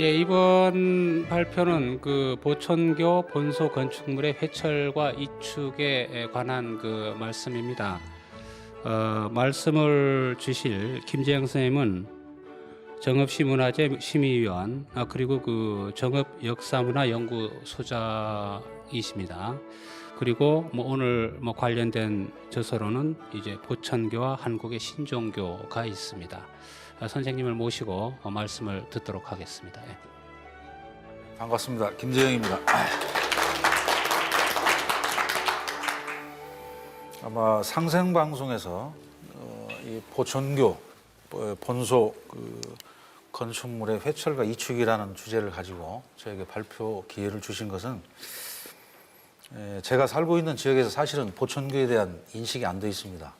예, 이번 발표는 그 보천교 본소 건축물의 회철과 이축에 관한 그 말씀입니다. 말씀을 주실 김재영 선생님은 정읍시문화재 심의위원, 그리고 그 정읍역사문화연구소장이십니다. 그리고 오늘 관련된 저서로는 이제 보천교와 한국의 신종교가 있습니다. 선생님을 모시고 말씀을 듣도록 하겠습니다. 예. 반갑습니다. 김재영입니다. 아마 상생방송에서 이 보천교 본소 건축물의 회철과 이축이라는 주제를 가지고 저에게 발표 기회를 주신 것은 제가 살고 있는 지역에서 사실은 보천교에 대한 인식이 안 돼 있습니다.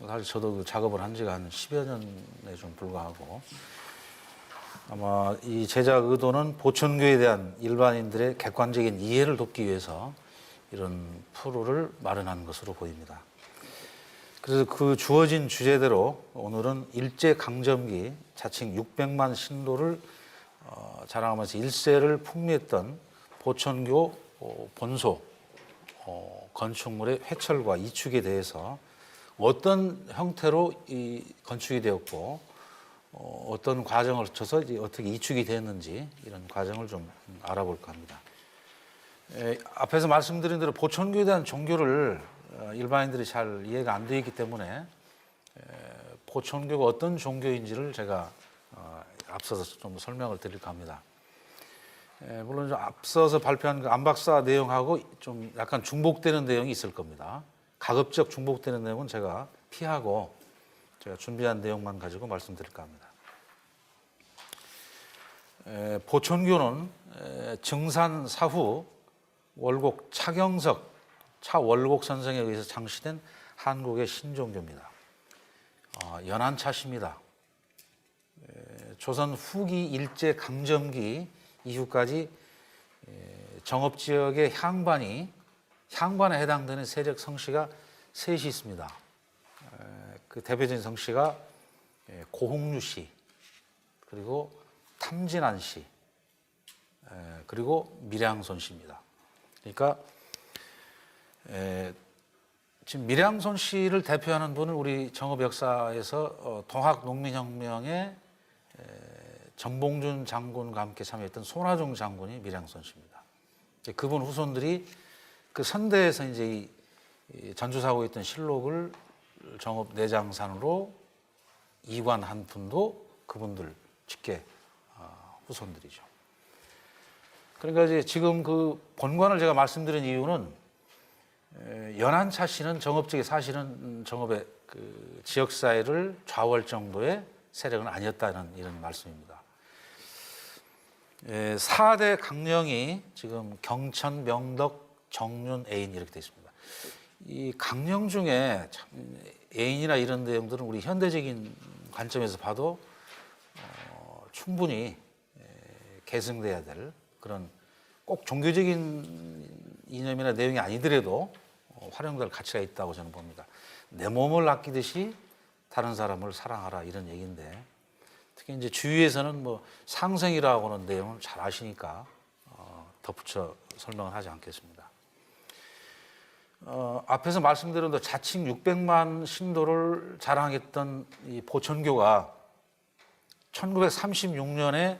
사실 저도 그 작업을 한 지가 한 10여 년에 좀 불과하고, 아마 이 제작 의도는 보천교에 대한 일반인들의 객관적인 이해를 돕기 위해서 이런 프로를 마련한 것으로 보입니다. 그래서 그 주어진 주제대로 오늘은 일제강점기 자칭 600만 신도를 자랑하면서 일세를 풍미했던 보천교 본소 건축물의 회철과 이축에 대해서 어떤 형태로 이 건축이 되었고 어떤 과정을 거쳐서 어떻게 이축이 되었는지 이런 과정을 좀 알아볼까 합니다. 앞에서 말씀드린 대로 보천교에 대한 종교를 일반인들이 잘 이해가 안 되어 있기 때문에 보천교가 어떤 종교인지를 제가 앞서서 좀 설명을 드릴까 합니다. 물론 좀 앞서서 발표한 그 안박사 내용하고 좀 약간 중복되는 내용이 있을 겁니다. 가급적 중복되는 내용은 제가 피하고 제가 준비한 내용만 가지고 말씀드릴까 합니다. 보천교는 증산 사후 월곡 차경석 차월곡 선생에 의해서 창시된 한국의 신종교입니다. 연한차시입니다. 조선 후기 일제 강점기 이후까지 정읍지역의 향반에 해당되는 세력 성씨가 셋이 있습니다. 그 대표적인 성씨가 고홍류 씨, 그리고 탐진안 씨, 그리고 밀양손 씨입니다. 그러니까 지금 밀양손 씨를 대표하는 분은 우리 정읍 역사에서 동학농민혁명에 전봉준 장군과 함께 참여했던 손화종 장군이 밀양손 씨입니다. 그분 후손들이 그 선대에서 이제 이 전주사고에 있던 실록을 정읍 내장산으로 이관한 분도 그분들 직계 후손들이죠. 그러니까 이제 지금 그 본관을 제가 말씀드린 이유는 연한차 씨는 정읍 쪽에 사실은 정읍의 그 지역사회를 좌우할 정도의 세력은 아니었다는 이런 말씀입니다. 4대 강령이 지금 경천, 명덕, 정륜, 애인 이렇게 되어 있습니다. 이 강령 중에 참 애인이나 이런 내용들은 우리 현대적인 관점에서 봐도 충분히 계승돼야 될 그런 꼭 종교적인 이념이나 내용이 아니더라도 활용될 가치가 있다고 저는 봅니다. 내 몸을 아끼듯이 다른 사람을 사랑하라 이런 얘기인데, 특히 이제 주위에서는 상생이라고 하는 내용을 잘 아시니까 덧붙여 설명을 하지 않겠습니다. 앞에서 말씀드린 대로 자칭 600만 신도를 자랑했던 이 보천교가 1936년에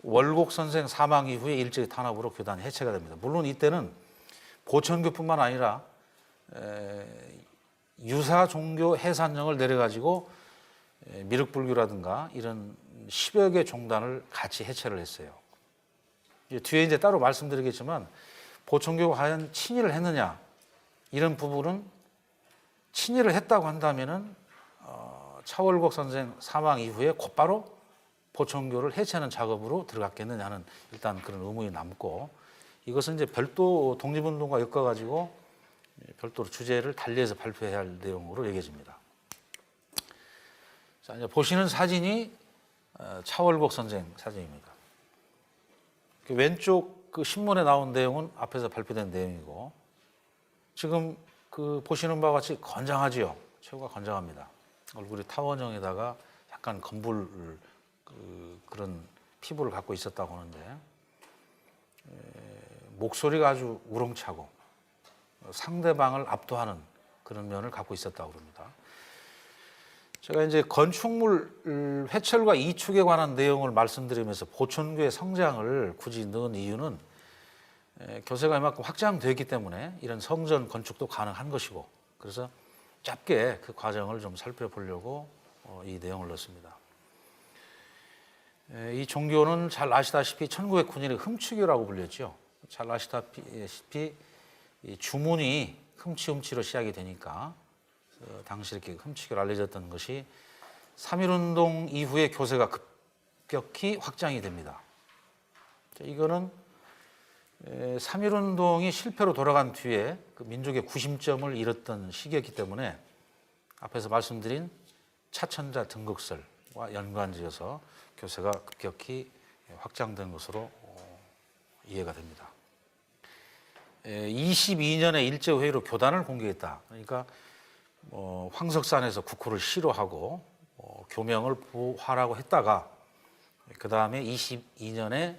월곡 선생 사망 이후에 일제 탄압으로 교단이 해체가 됩니다. 물론 이때는 보천교뿐만 아니라 유사 종교 해산령을 내려가지고 미륵불교라든가 이런 10여 개 종단을 같이 해체를 했어요. 뒤에 이제 따로 말씀드리겠지만 보천교가 과연 친일을 했느냐 이런 부분은 친일을 했다고 한다면은 차월곡 선생 사망 이후에 곧바로 보천교를 해체하는 작업으로 들어갔겠느냐 하는 일단 그런 의문이 남고, 이것은 이제 별도 독립운동과 엮어가지고 별도로 주제를 달리해서 발표해야 할 내용으로 여겨집니다. 자, 이제 보시는 사진이 차월곡 선생 사진입니다. 그 왼쪽 그 신문에 나온 내용은 앞에서 발표된 내용이고, 지금 그 보시는 바와 같이 건장하지요. 최고가 건장합니다. 얼굴이 타원형에다가 약간 검불 그런 피부를 갖고 있었다고 하는데 목소리가 아주 우렁차고 상대방을 압도하는 그런 면을 갖고 있었다고 합니다. 제가 이제 건축물 회철과 이축에 관한 내용을 말씀드리면서 보천교의 성장을 굳이 넣은 이유는 교세가 이만큼 확장되었기 때문에 이런 성전 건축도 가능한 것이고, 그래서 짧게 그 과정을 좀 살펴보려고 이 내용을 넣었습니다. 이 종교는 잘 아시다시피 1909년에 흠추교라고 불렸죠. 잘 아시다시피 이 주문이 흠치흠치로 시작이 되니까 당시 이렇게 흠치교로 알려졌던 것이 3.1운동 이후에 교세가 급격히 확장이 됩니다. 이거는 3.1운동이 실패로 돌아간 뒤에 그 민족의 구심점을 잃었던 시기였기 때문에 앞에서 말씀드린 차천자 등극설과 연관지어서 교세가 급격히 확장된 것으로 이해가 됩니다. 22년에 일제회의로 교단을 공개했다. 그러니까 황석산에서 국호를 시로하고 교명을 보하라고 했다가 그 다음에 22년에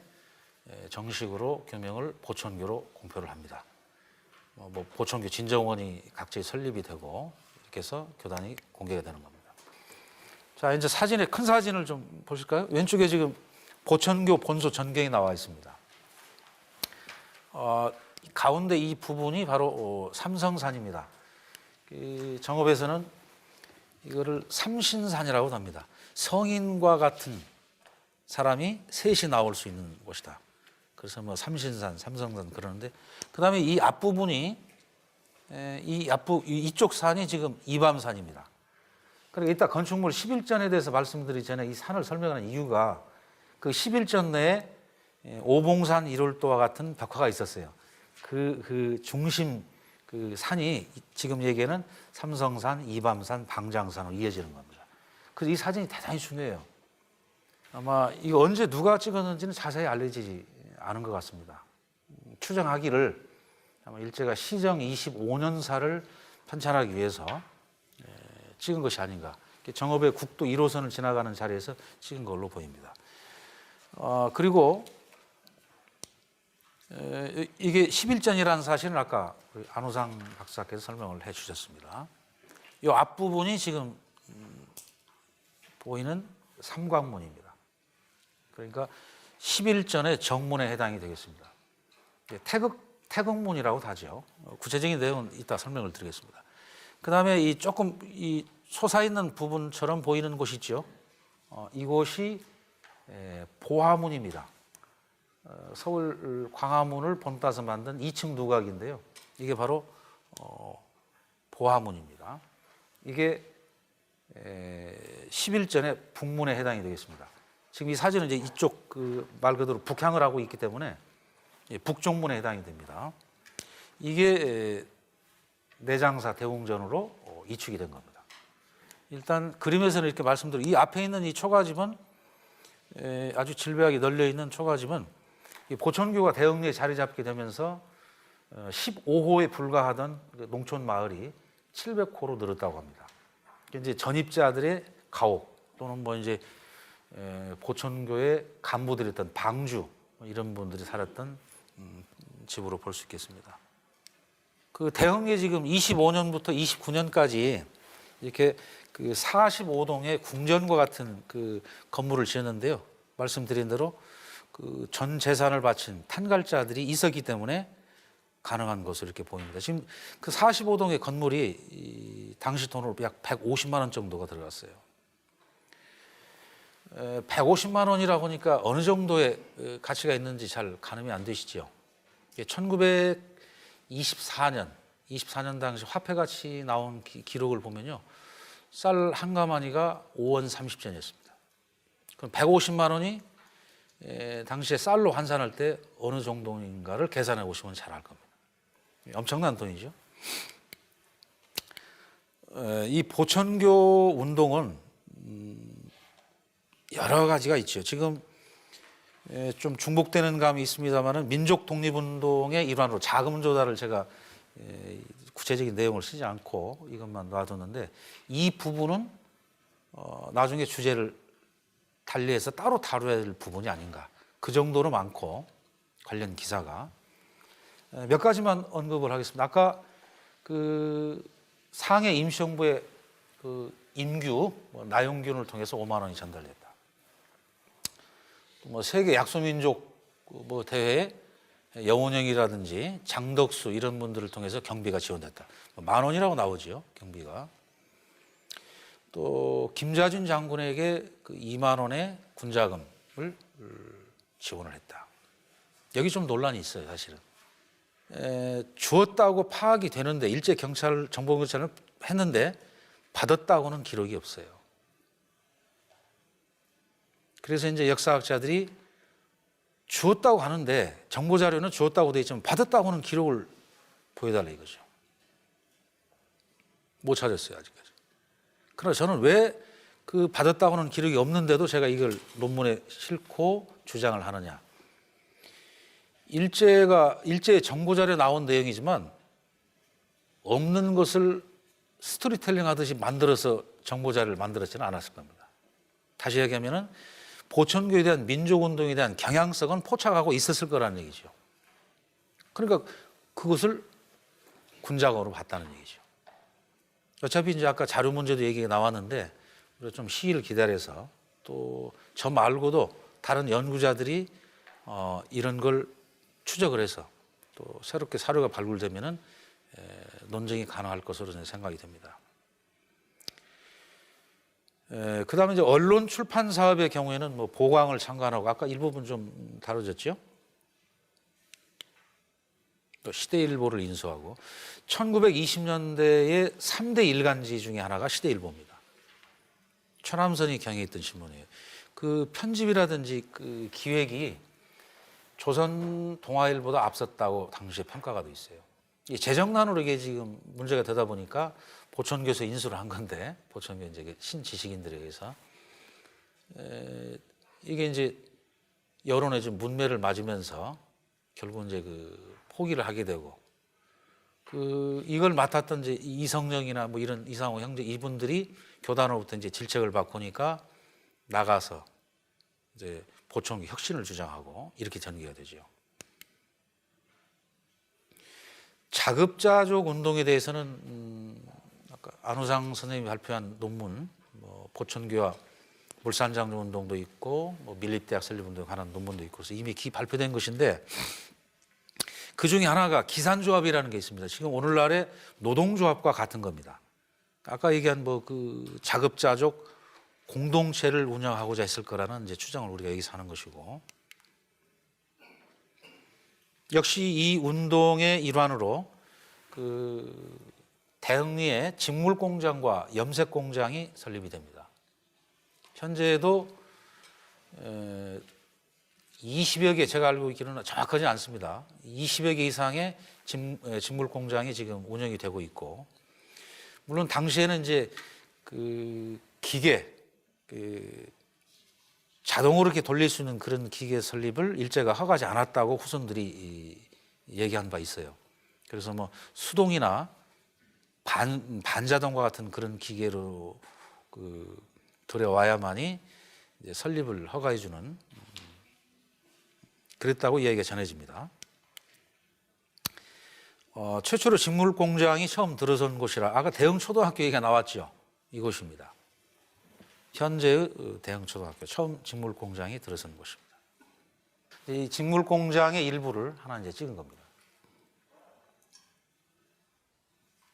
정식으로 교명을 보천교로 공표를 합니다. 보천교 진정원이 각지에 설립이 되고 이렇게 해서 교단이 공개가 되는 겁니다. 자, 이제 사진에 큰 사진을 좀 보실까요? 왼쪽에 지금 보천교 본소 전경이 나와 있습니다. 가운데 이 부분이 바로 삼성산입니다. 정업에서는 이거를 삼신산이라고 합니다. 성인과 같은 사람이 셋이 나올 수 있는 곳이다. 그래서 뭐 삼신산, 삼성산 그러는데, 그 다음에 이 앞부분이 이쪽 산이 지금 이밤산입니다. 그러니까 이따 건축물 11전에 대해서 말씀드리기 전에 이 산을 설명하는 이유가 그 11전 내에 오봉산 1월도와 같은 벽화가 있었어요. 그 중심 그 산이 지금 얘기하는 삼성산, 이밤산, 방장산으로 이어지는 겁니다. 그래서 이 사진이 대단히 중요해요. 아마 이거 언제 누가 찍었는지는 자세히 알려지지 않은 것 같습니다. 추정하기를 아마 일제가 시정 25년사를 편찬하기 위해서 찍은 것이 아닌가. 정업의 국도 1호선을 지나가는 자리에서 찍은 걸로 보입니다. 그리고 이게 11전이라는 사실은 아까 안우상 박사께서 설명을 해 주셨습니다. 이 앞부분이 지금 보이는 삼광문입니다. 그러니까 11전의 정문에 해당이 되겠습니다. 태극문이라고 하죠. 구체적인 내용은 이따 설명을 드리겠습니다. 그 다음에 이 조금 이 솟아있는 부분처럼 보이는 곳이 있죠. 이곳이 보화문입니다. 서울 광화문을 본따서 만든 2층 누각인데요. 이게 바로 보화문입니다. 이게 11전의 북문에 해당이 되겠습니다. 지금 이 사진은 이제 이쪽 말 그대로 북향을 하고 있기 때문에 북쪽문에 해당이 됩니다. 이게 내장사 대웅전으로 이축이 된 겁니다. 일단 그림에서는 이렇게 말씀드리고, 이 앞에 있는 이 초가집은 아주 질비하게 널려 있는 초가집은 보천교가 대흥리에 자리 잡게 되면서 15호에 불과하던 농촌 마을이 700호로 늘었다고 합니다. 이제 전입자들의 가옥 또는 뭐 이제 보천교의 간부들이었던 방주 이런 분들이 살았던 집으로 볼 수 있겠습니다. 그 대흥리에 지금 25년부터 29년까지 이렇게 그 45동의 궁전과 같은 그 건물을 지었는데요. 말씀드린 대로 그 전 재산을 바친 탄갈자들이 있었기 때문에 가능한 것으로 이렇게 보입니다. 지금 그 45동의 건물이 당시 돈으로 약 150만 원 정도가 들어갔어요. 150만 원이라고 하니까 어느 정도의 가치가 있는지 잘 가늠이 안 되시죠. 1924년 당시 화폐같이 나온 기록을 보면요. 쌀 한 가마니가 5원 30전이었습니다. 그럼 150만 원이 당시에 쌀로 환산할 때 어느 정도인가를 계산해 보시면 잘 알 겁니다. 엄청난 돈이죠. 이 보천교 운동은 여러 가지가 있죠. 지금 좀 중복되는 감이 있습니다만은 민족 독립운동의 일환으로 자금 조달을 제가 구체적인 내용을 쓰지 않고 이것만 놔뒀는데, 이 부분은 나중에 주제를 달리해서 따로 다뤄야 될 부분이 아닌가. 그 정도로 많고 관련 기사가 몇 가지만 언급을 하겠습니다. 아까 그 상해 임시정부의 그 임규 나용균을 통해서 5만 원이 전달됐다. 뭐 세계 약소민족 뭐 대회에 여원영이라든지 장덕수 이런 분들을 통해서 경비가 지원됐다. 10,000원이라고 나오죠, 경비가. 또 김자준 장군에게 그 2만 원의 군자금을 지원을 했다. 여기 좀 논란이 있어요, 사실은. 주었다고 파악이 되는데 일제 경찰 정보경찰을 했는데 받았다고는 기록이 없어요. 그래서 이제 역사학자들이 주었다고 하는데 정보 자료는 주었다고 돼 있지만 받았다고는 기록을 보여달라 이거죠. 못 찾았어요, 아직까지. 그러나 저는 왜 그 받았다고는 기록이 없는데도 제가 이걸 논문에 싣고 주장을 하느냐. 일제 정보 자료에 나온 내용이지만 없는 것을 스토리텔링 하듯이 만들어서 정보 자료를 만들었지는 않았을 겁니다. 다시 얘기하면은 보천교에 대한 민족운동에 대한 경향성은 포착하고 있었을 거라는 얘기죠. 그러니까 그것을 군자금으로 봤다는 얘기죠. 어차피 이제 아까 자료 문제도 얘기가 나왔는데 좀 시일을 기다려서 또 저 말고도 다른 연구자들이 이런 걸 추적을 해서 또 새롭게 사료가 발굴되면은 논쟁이 가능할 것으로 저는 생각이 됩니다. 그다음에 이제 언론 출판 사업의 경우에는 뭐 보광을 창간하고 아까 일부분 좀 다뤄졌죠. 또 시대일보를 인수하고 1920년대의 3대 일간지 중에 하나가 시대일보입니다. 최남선이 경영했던 신문이에요. 그 편집이라든지 그 기획이 조선 동아일보다 앞섰다고 당시에 평가가 돼 있어요. 이 재정난으로 이게 지금 문제가 되다 보니까 보천교에서 인수를 한 건데 보천교 이제 신지식인들에 의해서 이게 이제 여론의 좀 문매를 맞으면서 결국 이제 그 포기를 하게 되고 그 이걸 맡았던 이제 이성영이나 뭐 이런 이상호 형제 이분들이 교단으로부터 이제 질책을 받고니까 나가서 이제 보천교 혁신을 주장하고 이렇게 전개가 되죠. 자급자족 운동에 대해서는 아까 안우상 선생님이 발표한 논문, 뭐 보천교와 물산장로 운동도 있고 뭐 밀립대학 설립 운동에 관한 논문도 있고 그래서 이미 발표된 것인데 그 중에 하나가 기산조합이라는 게 있습니다. 지금 오늘날의 노동조합과 같은 겁니다. 아까 얘기한 뭐 그 자급자족 공동체를 운영하고자 했을 거라는 이제 추정을 우리가 여기서 하는 것이고 역시 이 운동의 일환으로 그 대흥리에 직물공장과 염색공장이 설립이 됩니다. 현재도 20여 개, 제가 알고 있기로는 정확하지 않습니다. 20여 개 이상의 직물공장이 지금 운영이 되고 있고, 물론 당시에는 이제 그 기계, 그 자동으로 이렇게 돌릴 수 있는 그런 기계 설립을 일제가 허가하지 않았다고 후손들이 얘기한 바 있어요. 그래서 뭐 수동이나 반자동과 같은 그런 기계로 그 들여와야만이 이제 설립을 허가해주는 그랬다고 이야기가 전해집니다. 최초로 직물 공장이 처음 들어선 곳이라 아까 대흥초등학교 얘기가 나왔죠. 이곳입니다. 현재의 대흥초등학교 처음 직물 공장이 들어선 곳입니다. 이 직물 공장의 일부를 하나 이제 찍은 겁니다.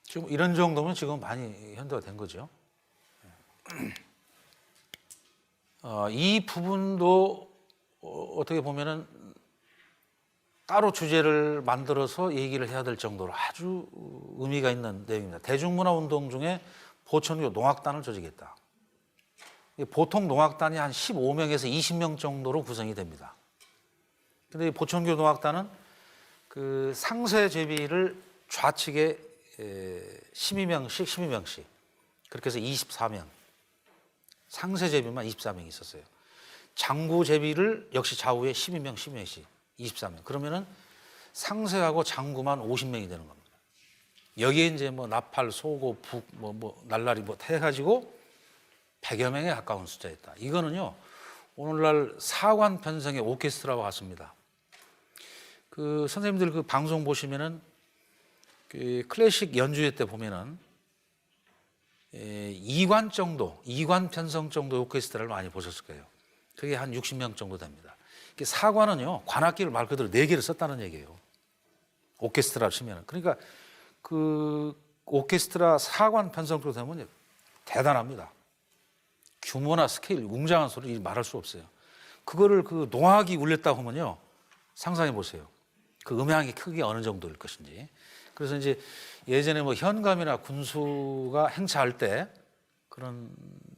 지금 이런 정도면 지금 많이 현대화 된 거죠. 이 부분도 어떻게 보면은 따로 주제를 만들어서 얘기를 해야 될 정도로 아주 의미가 있는 내용입니다. 대중문화 운동 중에 보천교 농악단을 조직했다. 보통 농악단이 한 15명에서 20명 정도로 구성이 됩니다. 근데 보천교 농악단은 그 상세 제비를 좌측에 12명씩 그렇게 해서 24명, 상세 제비만 24명이 있었어요. 장구 제비를 역시 좌우에 12명씩 24명. 그러면은 상세하고 장구만 50명이 되는 겁니다. 여기에 이제 뭐 나팔, 소고, 북, 날라리 뭐 해가지고 100여 명에 가까운 숫자였다. 이거는요 오늘날 사관 편성의 오케스트라와 같습니다. 그 선생님들 그 방송 보시면은 그 클래식 연주회 때 보면은 2관 정도, 2관 편성 정도 오케스트라를 많이 보셨을 거예요. 그게 한 60명 정도 됩니다. 사관은요, 관악기를 말 그대로 4개를 썼다는 얘기예요. 오케스트라 치면. 그러니까 그 오케스트라 사관 편성 정도 되면 대단합니다. 규모나 스케일, 웅장한 소리 말할 수 없어요. 그거를 그 농악이 울렸다고 하면요, 상상해 보세요. 그 음향의 크기가 어느 정도일 것인지. 그래서 이제 예전에 뭐 현감이나 군수가 행차할 때 그런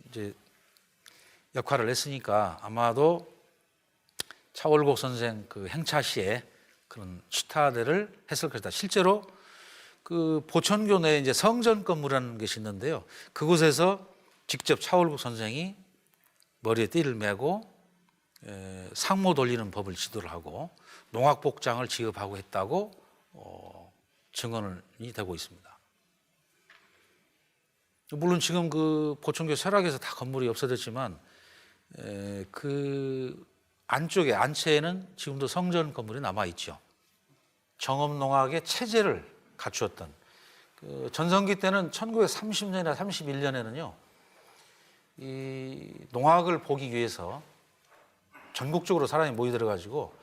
이제 역할을 했으니까 아마도 차월곡 선생 그 행차 시에 그런 시타들을 했을 것이다. 실제로 그 보천교 내에 이제 성전 건물이라는 것이 있는데요. 그곳에서 직접 차월국 선생이 머리에 띠를 메고 상모 돌리는 법을 지도를 하고 농악복장을 지급하고 했다고 증언이 되고 있습니다. 물론 지금 그 보천교 쇠락에서 다 건물이 없어졌지만 그 안쪽에 안채에는 지금도 성전 건물이 남아 있죠. 정업농악의 체제를 갖추었던 그 전성기 때는 1930년이나 31년에는요. 이 농악을 보기 위해서 전국적으로 사람이 모이들어 가지고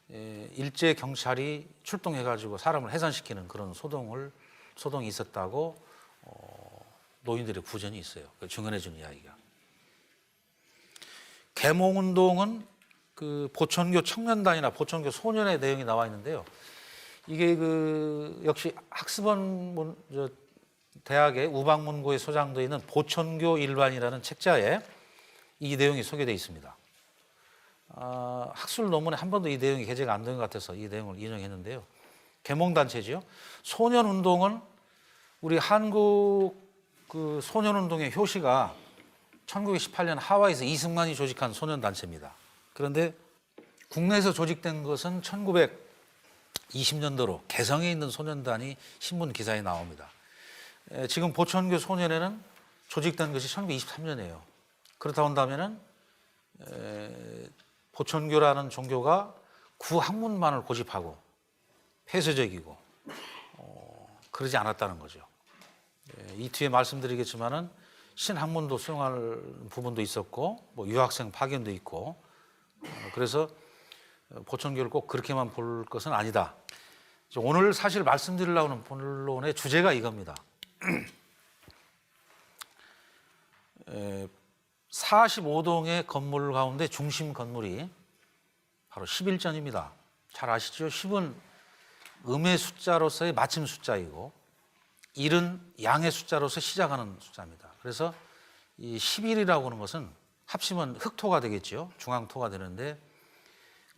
일제 경찰이 출동해 가지고 사람을 해산시키는 그런 소동이 있었다고 노인들의 구전이 있어요. 증언해 준 이야기가. 계몽운동은 그 보천교 청년단이나 보천교 소년의 내용이 나와 있는데요. 이게 그 역시 학습원 대학의 우방문고에 소장되어 있는 보천교 일반이라는 책자에 이 내용이 소개되어 있습니다. 학술 논문에 한 번도 이 내용이 게재가 안 된 것 같아서 이 내용을 인용했는데요. 계몽단체지요. 소년운동은 우리 한국 그 소년운동의 효시가 1918년 하와이에서 이승만이 조직한 소년단체입니다. 그런데 국내에서 조직된 것은 1920년도로 개성에 있는 소년단이 신문 기사에 나옵니다. 지금 보천교 소년회는 조직된 것이 1923년이에요. 그렇다 한다면은 보천교라는 종교가 구학문만을 고집하고 폐쇄적이고 그러지 않았다는 거죠. 이 뒤에 말씀드리겠지만은 신학문도 수용할 부분도 있었고 뭐 유학생 파견도 있고 그래서 보천교를 꼭 그렇게만 볼 것은 아니다. 오늘 사실 말씀드리려고 하는 본론의 주제가 이겁니다. 45동의 건물 가운데 중심 건물이 바로 11전입니다. 잘 아시죠? 10은 음의 숫자로서의 마침 숫자이고 1은 양의 숫자로서 시작하는 숫자입니다. 그래서 이 11이라고 하는 것은 합치면 흑토가 되겠죠. 중앙토가 되는데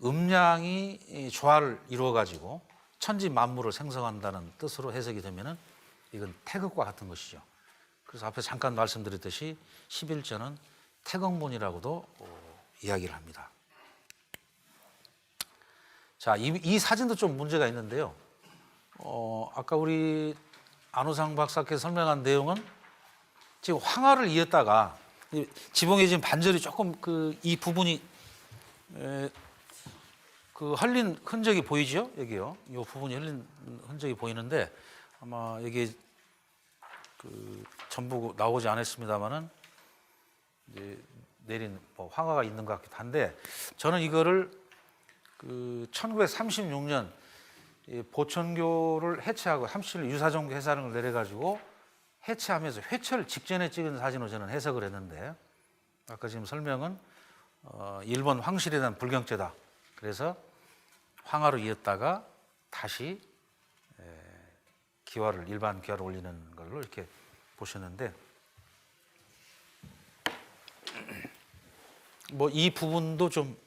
음양이 조화를 이루어 가지고 천지 만물을 생성한다는 뜻으로 해석이 되면은 이건 태극과 같은 것이죠. 그래서 앞에 잠깐 말씀드렸듯이 11전은 태극문이라고도 이야기를 합니다. 자, 이 사진도 좀 문제가 있는데요. 아까 우리 안우상 박사께서 설명한 내용은 지금 황화를 이었다가 지붕에 지금 반절이 조금 이 부분이 그 흘린 흔적이 보이죠? 여기요. 이 부분이 흘린 흔적이 보이는데 아마 여기 전부 나오지 않았습니다만은 이제 내린 뭐 황화가 있는 것 같기도 한데 저는 이거를 1936년 보천교를 해체하고 37 유사종교 해산을 내려가지고 해체하면서 회철 직전에 찍은 사진으로 저는 해석을 했는데 아까 지금 설명은 일본 황실에 대한 불경죄다. 그래서 황화로 이었다가 다시 기와를 일반 기와를 올리는 걸로 이렇게 보셨는데 뭐 이 부분도 좀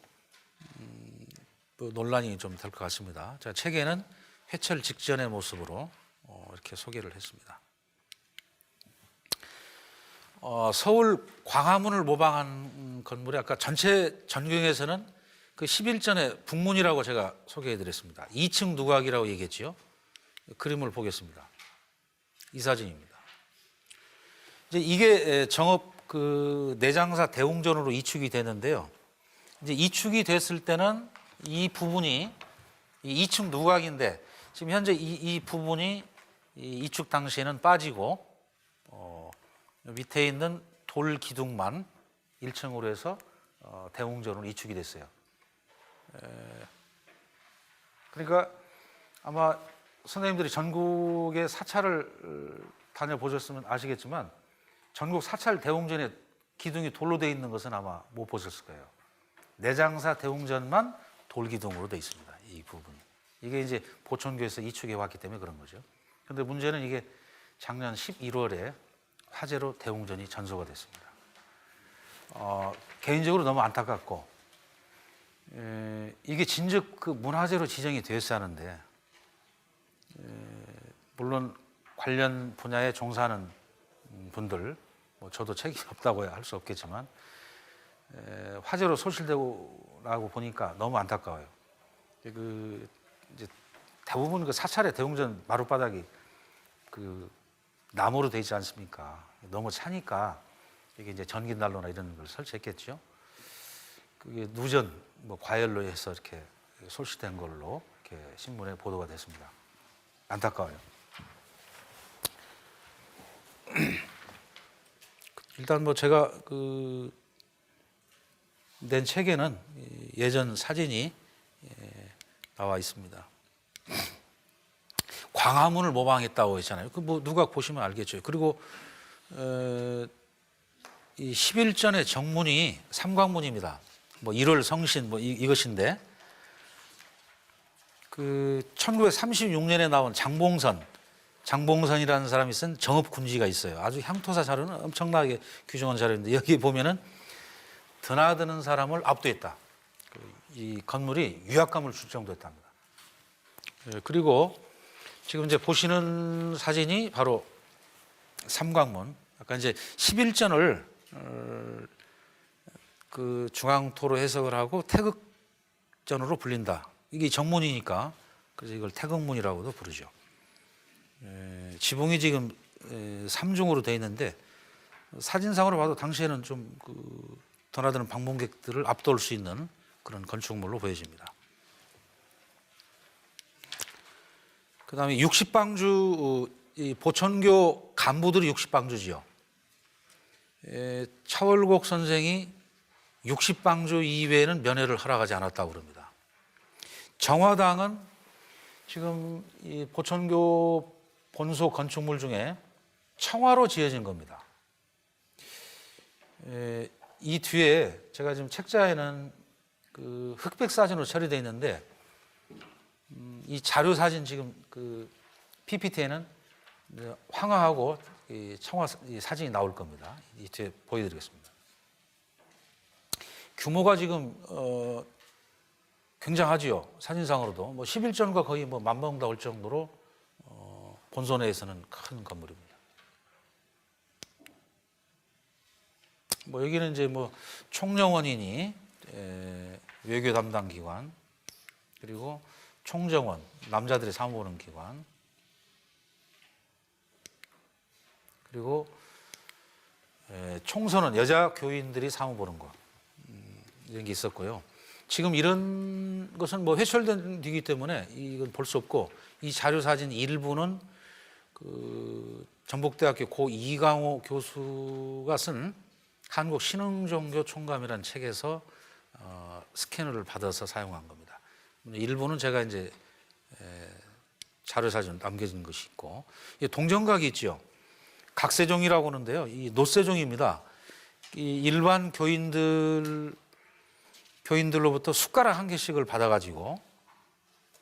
논란이 좀 될 것 같습니다. 제가 책에는 회철 직전의 모습으로 이렇게 소개를 했습니다. 서울 광화문을 모방한 건물이 아까 전체 전경에서는 그 11전의 북문이라고 제가 소개해드렸습니다. 2층 누각이라고 얘기했죠. 그림을 보겠습니다. 이 사진입니다. 이제 이게 정업 그 내장사 대웅전으로 이축이 되는데요. 이제 이축이 됐을 때는 이 부분이 이 이축 누각인데 지금 현재 이 부분이 이 이축 당시에는 빠지고 밑에 있는 돌 기둥만 1층으로 해서 대웅전으로 이축이 됐어요. 그러니까 아마 선생님들이 전국의 사찰을 다녀보셨으면 아시겠지만 전국 사찰 대웅전에 기둥이 돌로 되어 있는 것은 아마 못 보셨을 거예요. 내장사 대웅전만 돌기둥으로 되어 있습니다. 이 부분이. 이게 이제 보천교에서 이축해 왔기 때문에 그런 거죠. 그런데 문제는 이게 작년 11월에 화재로 대웅전이 전소가 됐습니다. 개인적으로 너무 안타깝고 이게 진즉 그 문화재로 지정이 되었어야 하는데 물론 관련 분야에 종사하는 분들 뭐 저도 책임이 없다고 할 수 없겠지만 화재로 소실되고 보니까 너무 안타까워요. 그 이제 대부분 그 사찰의 대웅전 마룻바닥이 그 나무로 되어 있지 않습니까? 너무 차니까 이게 이제 전기 난로나 이런 걸 설치했겠죠. 그게 누전 뭐 과열로 해서 이렇게 솔실된 걸로 이렇게 신문에 보도가 됐습니다. 안타까워요. 일단 뭐 제가 낸 책에는 예전 사진이 나와 있습니다. 광화문을 모방했다고 했잖아요. 그 뭐 누가 보시면 알겠죠. 그리고 이 10일 전에 정문이 삼광문입니다. 뭐 1월 성신 뭐 이것인데 그 1936년에 나온 장봉선이라는 사람이 쓴 정읍군지가 있어요. 아주 향토사 자료는 엄청나게 규정한 자료인데 여기 보면은 드나드는 사람을 압도했다. 이 건물이 위압감을 줄 정도였답니다. 그리고 지금 이제 보시는 사진이 바로 삼광문. 아까 이제 11전을 그 중앙토로 해석을 하고 태극전으로 불린다. 이게 정문이니까 그래서 이걸 태극문이라고도 부르죠. 지붕이 지금 3중으로 되어 있는데 사진상으로 봐도 당시에는 좀 드나드는 방문객들을 압도할 수 있는 그런 건축물로 보여집니다. 그 다음에 60방주, 이 보천교 간부들이 60방주지요. 차월곡 선생이 60방주 이외에는 면회를 허락하지 않았다고 그럽니다. 정화당은 지금 이 보천교 본소 건축물 중에 청화로 지어진 겁니다. 이 뒤에 제가 지금 책자에는 그 흑백 사진으로 처리되어 있는데 이 자료 사진 지금 그 PPT에는 황화하고 이 청화 사진이 나올 겁니다. 이 뒤에 보여드리겠습니다. 규모가 지금 굉장하지요. 사진상으로도 뭐 11전과 거의 뭐 맞먹는다 정도로 본소 내에서는 큰 건물입니다. 뭐 여기는 이제 뭐 총영원이니 외교 담당 기관 그리고 총정원 남자들이 사무 보는 기관 그리고 총선은 여자 교인들이 사무 보는 거 이런 게 있었고요. 지금 이런 것은 뭐 회철된 뒤이기 때문에 이건 볼 수 없고 이 자료 사진 일부는 그 전북대학교 고 이강호 교수가 쓴 한국 신흥종교 총감이라는 책에서 스캐너를 받아서 사용한 겁니다. 일부는 제가 이제 자료 사진 남겨진 것이 있고 동정각이 있죠. 각세종이라고 하는데요. 이 노세종입니다. 이 일반 교인들로부터 숟가락 한 개씩을 받아가지고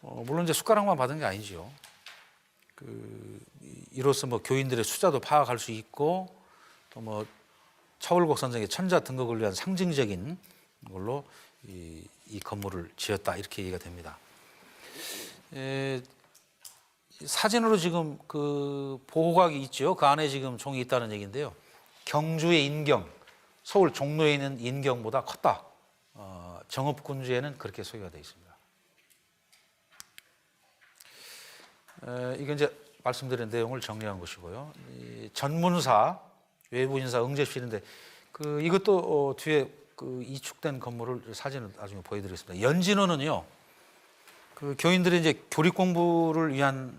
물론 이제 숟가락만 받은 게 아니죠. 이로써 뭐 교인들의 숫자도 파악할 수 있고 또 뭐 차월곡 선생의 천자 등극을 위한 상징적인 걸로 이 건물을 지었다 이렇게 얘기가 됩니다. 사진으로 지금 그 보호각이 있죠. 그 안에 지금 종이 있다는 얘기인데요. 경주의 인경, 서울 종로에 있는 인경보다 컸다. 정읍군주에는 그렇게 소개가 되어 있습니다. 이게 이제 말씀드린 내용을 정리한 것이고요. 이 전문사, 외부 인사 응접실인데 이것도 뒤에 그 이축된 건물을 사진을 나중에 보여드리겠습니다. 연진호는요, 그 교인들이 이제 교리 공부를 위한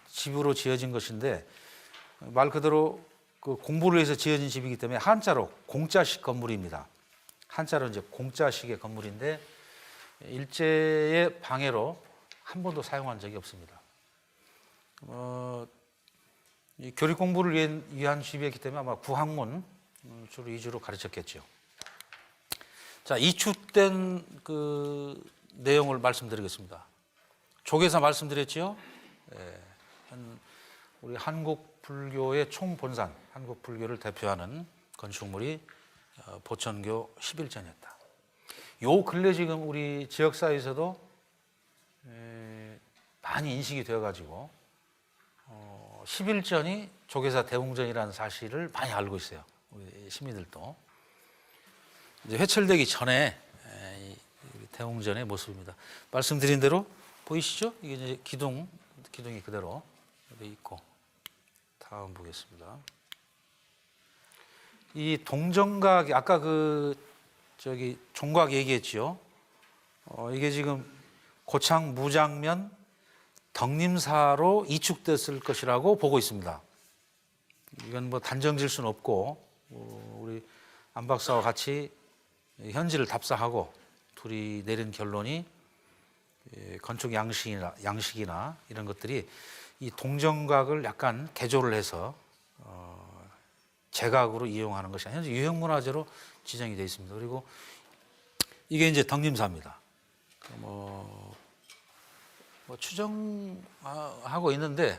집으로 지어진 것인데 말 그대로 그 공부를 위해서 지어진 집이기 때문에 한자로 공자식 건물입니다. 한자로 이제 공자식의 건물인데 일제의 방해로 한 번도 사용한 적이 없습니다. 이 교리 공부를 위한 집이었기 때문에 아마 구학문 주로 위주로 가르쳤겠죠. 자, 이축된 그 내용을 말씀드리겠습니다. 조계사 말씀드렸죠. 우리 한국 불교의 총본산, 한국 불교를 대표하는 건축물이 보천교 11전이었다. 요 근래 지금 우리 지역사회에서도 많이 인식이 되어가지고 11전이 조계사 대웅전이라는 사실을 많이 알고 있어요. 우리 시민들도. 이제 회철되기 전에 이 대웅전의 모습입니다. 말씀드린 대로 보이시죠? 이게 이제 기둥이 그대로 있고. 다음 보겠습니다. 이 동정각, 아까 종각 얘기했지요. 이게 지금 고창 무장면 덕림사로 이축됐을 것이라고 보고 있습니다. 이건 뭐 단정질 수는 없고, 우리 안 박사와 같이 현지를 답사하고 둘이 내린 결론이 건축 양식이나 이런 것들이 이 동정각을 약간 개조를 해서 제각으로 이용하는 것이 현재 유형문화재로 지정이 되어 있습니다. 그리고 이게 이제 덕림사입니다. 뭐 추정하고 있는데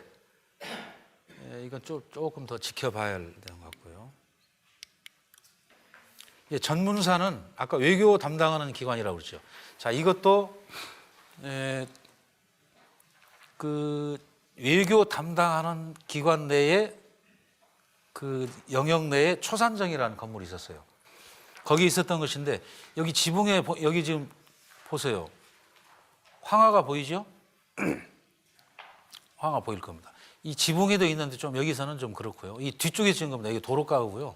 이건 조금 더 지켜봐야 할 되는 것 같고요. 전문사는 아까 외교 담당하는 기관이라고 그랬죠. 자, 이것도 그 외교 담당하는 기관 내에 그 영역 내에 초산정이라는 건물이 있었어요. 거기 있었던 것인데 여기 지붕에 여기 지금 보세요. 황화가 보이죠? 황화 보일 겁니다. 이 지붕에도 있는데 좀 여기서는 좀 그렇고요. 이 뒤쪽에 지은 겁니다. 여기 도로가고요.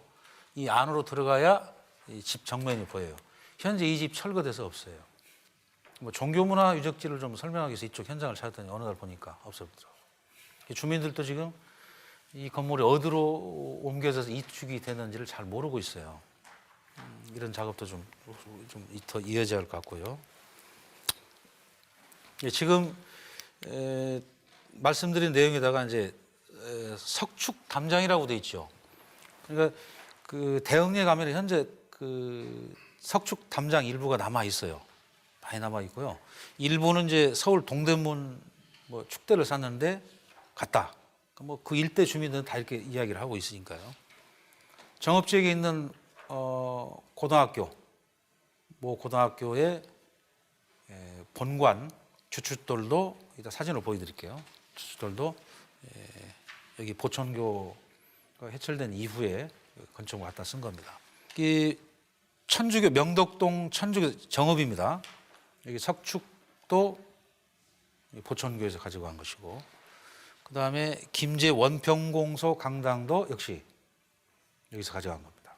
이 안으로 들어가야 이 집 정면이 보여요. 현재 이 집 철거돼서 없어요. 뭐 종교문화 유적지를 좀 설명하기 위해서 이쪽 현장을 찾았더니 어느 날 보니까 없었더라고요. 주민들도 지금 이 건물이 어디로 옮겨져서 이축이 되는지를 잘 모르고 있어요. 이런 작업도 좀 더 이어져야 할 것 같고요. 지금 말씀드린 내용에다가 이제 석축 담장이라고 돼 있죠. 그러니까 그 대흥리에 가면 현재 그 석축 담장 일부가 남아 있어요. 많이 남아 있고요. 일부는 이제 서울 동대문 뭐 축대를 쌌는데 갔다. 뭐 그 일대 주민들은 다 이렇게 이야기를 하고 있으니까요. 정읍지역에 있는 고등학교, 뭐 고등학교의 본관 주춧돌도 이따 사진으로 보여드릴게요. 주춧돌도 여기 보천교가 해철된 이후에 건축을 갖다 쓴 겁니다. 이 천주교 명덕동 천주교 정읍입니다. 여기 석축도 보천교에서 가지고 간 것이고, 그 다음에 김제 원평공소 강당도 역시 여기서 가져간 겁니다.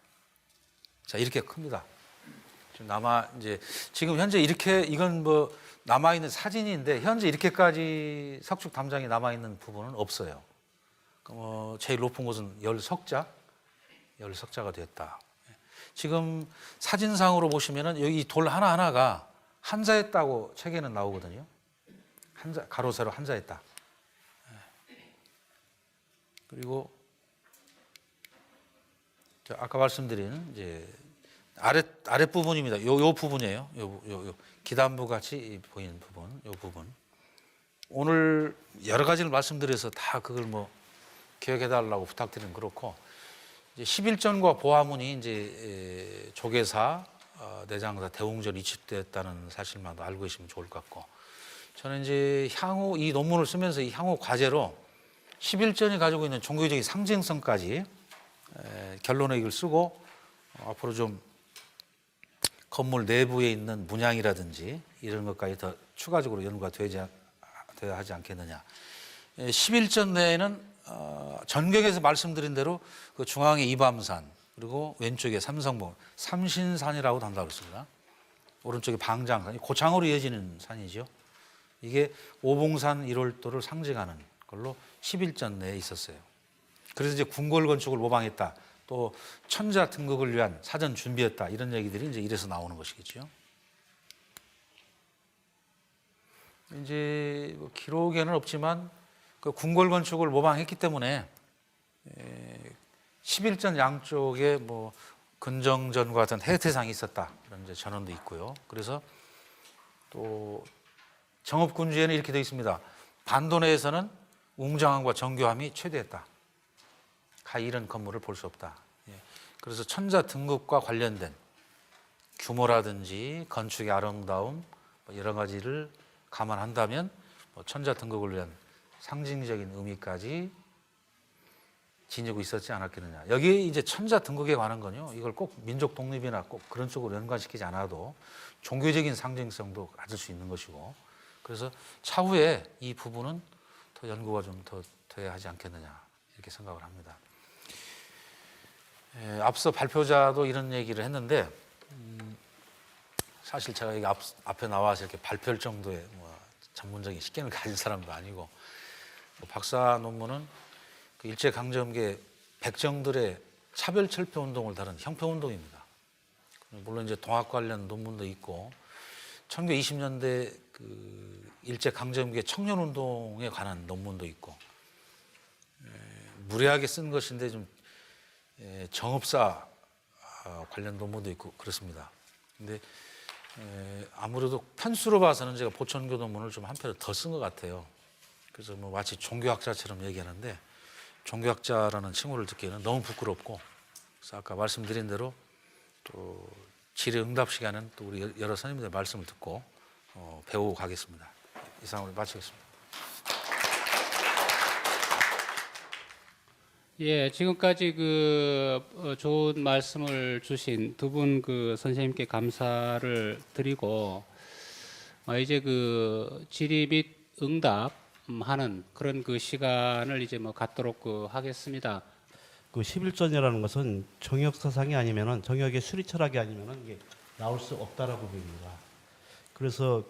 자, 이렇게 큽니다. 지금 현재 이렇게 이건 뭐 남아 있는 사진인데 현재 이렇게까지 석축 담장이 남아 있는 부분은 없어요. 제일 높은 곳은 10석자가 됐다. 지금 사진상으로 보시면은 여기 돌 하나하나가 한자했다고 책에는 나오거든요. 가로 세로 한자했다. 그리고 아까 말씀드린 이제 아랫 부분입니다. 요 부분이에요. 요 기단부 같이 보이는 부분, 요 부분. 오늘 여러 가지를 말씀드려서 다 그걸 뭐 기억해 달라고 부탁드리는 그렇고, 이제 11전과 보화문이 이제 조계사, 내장사, 대웅전 이축되었다는 사실만 알고 계시면 좋을 것 같고, 저는 이제 향후 이 논문을 쓰면서 이 향후 과제로 11전이 가지고 있는 종교적인 상징성까지 결론의익을 쓰고 앞으로 좀 건물 내부에 있는 문양이라든지 이런 것까지 더 추가적으로 연구가 되어야 하지 않겠느냐. 11전 내에는 전경에서 말씀드린 대로 그 중앙의 이밤산, 그리고 왼쪽에 삼성봉, 삼신산이라고도 한다고 했습니다. 오른쪽에 방장산, 고창으로 이어지는 산이죠. 이게 오봉산 1월도를 상징하는 걸로 11전 내에 있었어요. 그래서 이제 궁궐 건축을 모방했다. 또 천자 등극을 위한 사전 준비였다. 이런 얘기들이 이제 이래서 나오는 것이겠죠. 이제 뭐 기록에는 없지만 그 궁궐 건축을 모방했기 때문에 11전 양쪽에 뭐 근정전과 같은 해태상이 있었다. 이런 이제 전언도 있고요. 그래서 또 정읍군주에는 이렇게 되어 있습니다. 반도내에서는 웅장함과 정교함이 최대했다. 가 이런 건물을 볼 수 없다. 그래서 천자 등극과 관련된 규모라든지 건축의 아름다움 여러 가지를 감안한다면 천자 등극을 위한 상징적인 의미까지 지니고 있었지 않았겠느냐. 여기에 이제 천자 등극에 관한 건요. 이걸 꼭 민족 독립이나 꼭 그런 쪽으로 연관시키지 않아도 종교적인 상징성도 가질 수 있는 것이고, 그래서 차후에 이 부분은 더 연구가 좀 더 돼야 하지 않겠느냐 이렇게 생각을 합니다. 앞서 발표자도 이런 얘기를 했는데 사실 제가 여기 앞에 나와서 이렇게 발표할 정도의 뭐 전문적인 식견을 가진 사람도 아니고, 박사 논문은 그 일제강점기의 백정들의 차별철폐운동을 다룬 형평운동입니다. 물론 이제 동학 관련 논문도 있고 1920년대 그 일제강점기의 청년운동에 관한 논문도 있고, 무례하게 쓴 것인데 좀 정읍사 관련 논문도 있고 그렇습니다. 근데 아무래도 편수로 봐서는 제가 보천교 논문을 좀 한 편을 더 쓴 것 같아요. 그래서 뭐 마치 종교학자처럼 얘기하는데 종교학자라는 칭호를 듣기에는 너무 부끄럽고, 그래서 아까 말씀드린 대로 또 질의응답 시간은 또 우리 여러 선생님들의 말씀을 듣고 배우고 가겠습니다. 이상으로 마치겠습니다. 예, 지금까지 좋은 말씀을 주신 두 분 선생님께 감사를 드리고, 이제 질의 및 응답하는 그런 시간을 이제 갖도록 하겠습니다. 11전이라는 것은 정역 사상이 아니면은, 정역의 수리 철학이 아니면은 이게 나올 수 없다라고 보입니다. 그래서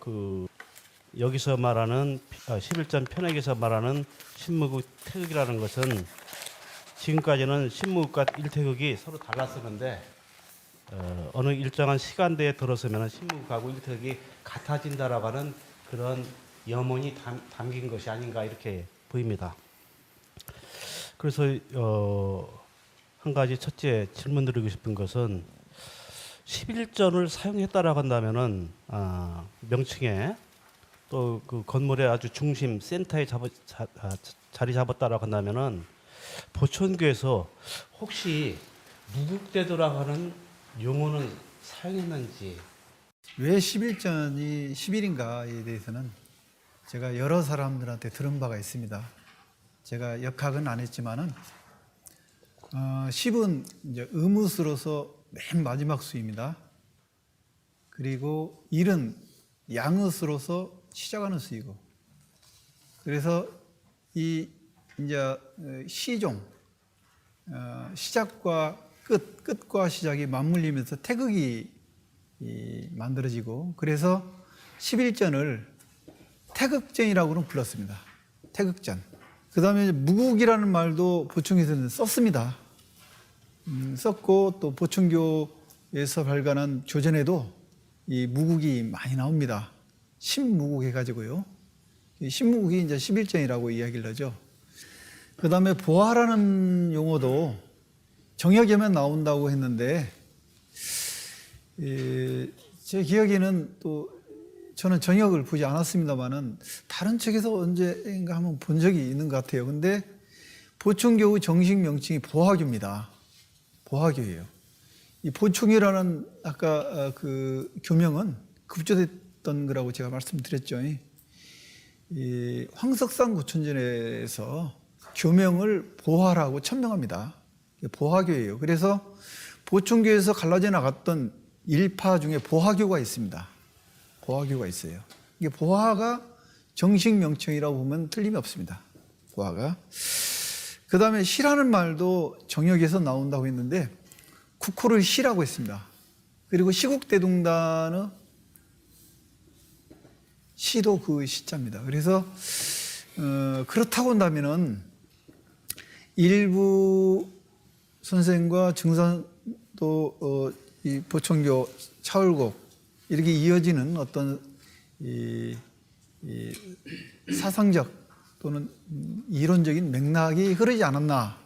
여기서 말하는 11전 편액에서 말하는 신무국 태극이라는 것은 지금까지는 신무국과 일태극이 서로 달랐었는데 어느 일정한 시간대에 들어서면 신무국하고 일태극이 같아진다라고 하는 그런 염원이 담긴 것이 아닌가 이렇게 보입니다. 그래서 한 가지 첫째 질문 드리고 싶은 것은 11전을 사용했다라고 한다면은 명칭에 또 그 건물의 아주 중심 센터에 자리 잡았다라고 한다면은 보천교에서 혹시 무국대도라고 하는 용어는 사용했는지. 왜 11전이 11인가에 대해서는 제가 여러 사람들한테 들은 바가 있습니다. 제가 역학은 안 했지만은 10은 이제 음으로서 맨 마지막 수입니다. 그리고 1은 양으로서 시작하는 수이고, 그래서 이 이제 시종 시작과 끝과 시작이 맞물리면서 태극이 만들어지고, 그래서 11전을 태극전이라고는 불렀습니다. 태극전. 그 다음에 무국이라는 말도 보충에서는 썼습니다. 썼고 또 보충교에서 발간한 조전에도 이 무국이 많이 나옵니다. 신무국 해가지고요. 신무국이 이제 11전이라고 이야기를 하죠. 그 다음에 보화라는 용어도 정역에만 나온다고 했는데, 제 기억에는 또 저는 정역을 보지 않았습니다만은 다른 책에서 언제인가 한번 본 적이 있는 것 같아요. 근데 보충교의 정식 명칭이 보화교입니다. 보화교예요. 이 보충이라는 아까 그 교명은 급조됐던 거라고 제가 말씀드렸죠. 이 황석산 고천전에서 교명을 보화라고 천명합니다. 보화교예요. 그래서 보충교에서 갈라져 나갔던 일파 중에 보화교가 있습니다. 보화교가 있어요. 이게 보화가 정식 명칭이라고 보면 틀림이 없습니다. 보화가. 그 다음에 시라는 말도 정역에서 나온다고 했는데, 국호를 시라고 했습니다. 그리고 시국대동단의 시도 그 시자입니다. 그래서 그렇다고 한다면은 일부 선생과 증산도 이 보천교 차월곡 이렇게 이어지는 어떤 이 사상적 또는 이론적인 맥락이 흐르지 않았나.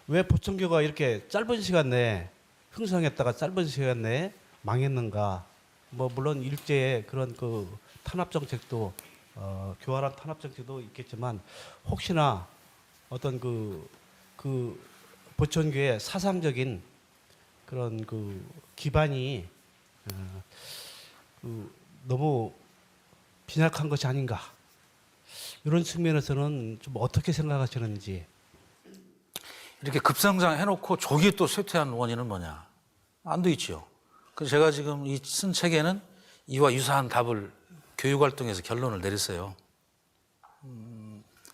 왜 보천교가 이렇게 짧은 시간 내에 흥성했다가 짧은 시간 내에 망했는가? 뭐 물론 일제의 그런 그 탄압 정책도 교활한 탄압 정책도 있겠지만 혹시나 어떤 그 보천교의 사상적인 그런 그 기반이 너무 빈약한 것이 아닌가 이런 측면에서는 좀 어떻게 생각하시는지. 이렇게 급성장해놓고 조기 또 쇠퇴한 원인은 뭐냐? 안 돼 있죠. 그래서 제가 지금 이 쓴 책에는 이와 유사한 답을 교육활동에서 결론을 내렸어요.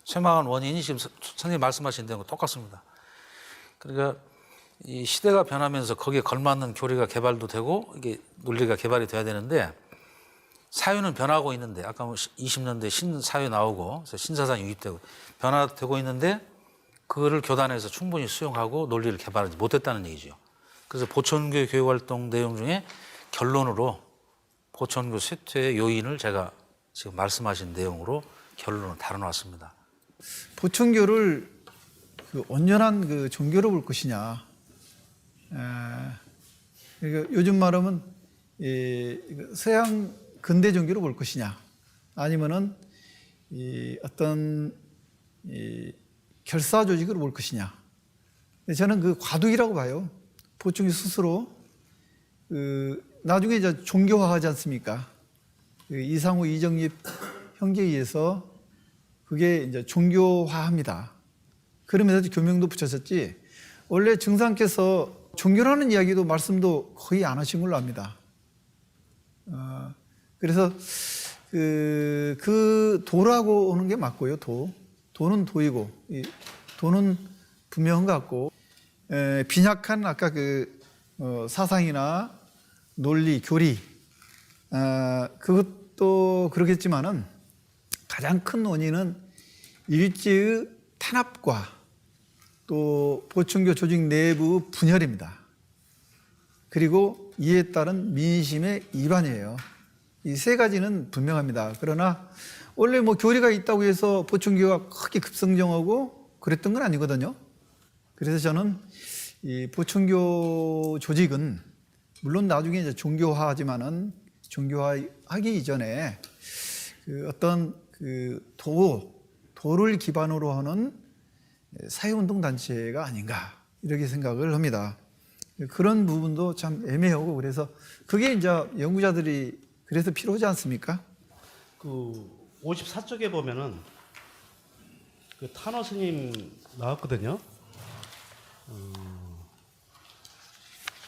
쇠망한 원인이 지금 선생님 말씀하신 대로 똑같습니다. 그러니까 이 시대가 변하면서 거기에 걸맞는 교리가 개발도 되고 이게 논리가 개발이 돼야 되는데 사회는 변하고 있는데 아까 20년대 신사회 나오고 신사상이 유입되고 변화되고 있는데 그거를 교단에서 충분히 수용하고 논리를 개발하지 못했다는 얘기죠. 그래서 보천교 교육활동 내용 중에 결론으로 보천교 쇠퇴의 요인을 제가 지금 말씀하신 내용으로 결론을 다뤄놨습니다. 보천교를 그 온전한 그 종교로 볼 것이냐. 그러니까 요즘 말하면 서양 근대 종교로 볼 것이냐. 아니면은 어떤 결사 조직으로 볼 것이냐. 근데 저는 그 과도기라고 봐요. 보충이 스스로 나중에 이제 종교화하지 않습니까? 이상우 이정립 형제에 의해서 그게 이제 종교화합니다. 그러면서 교명도 붙여졌지. 원래 증상께서 종교라는 이야기도 말씀도 거의 안 하신 걸로 압니다. 그래서 그 도라고 하는 게 맞고요. 도는 도이고 도는 분명한 것 같고 빈약한 아까 사상이나 논리, 교리 그것도 그러겠지만은 가장 큰 원인은 일제의 탄압과 또 보천교 조직 내부 분열입니다. 그리고 이에 따른 민심의 이반이에요. 이 세 가지는 분명합니다. 그러나 원래 뭐 교리가 있다고 해서 보천교가 크게 급성장하고 그랬던 건 아니거든요. 그래서 저는 이 보천교 조직은 물론 나중에 이제 종교화하지만은 종교화하기 이전에 어떤 도를 기반으로 하는 사회운동 단체가 아닌가 이렇게 생각을 합니다. 그런 부분도 참 애매하고 그래서 그게 이제 연구자들이 그래서 필요하지 않습니까? 그 54쪽에 보면은 그 탄호 스님 나왔거든요.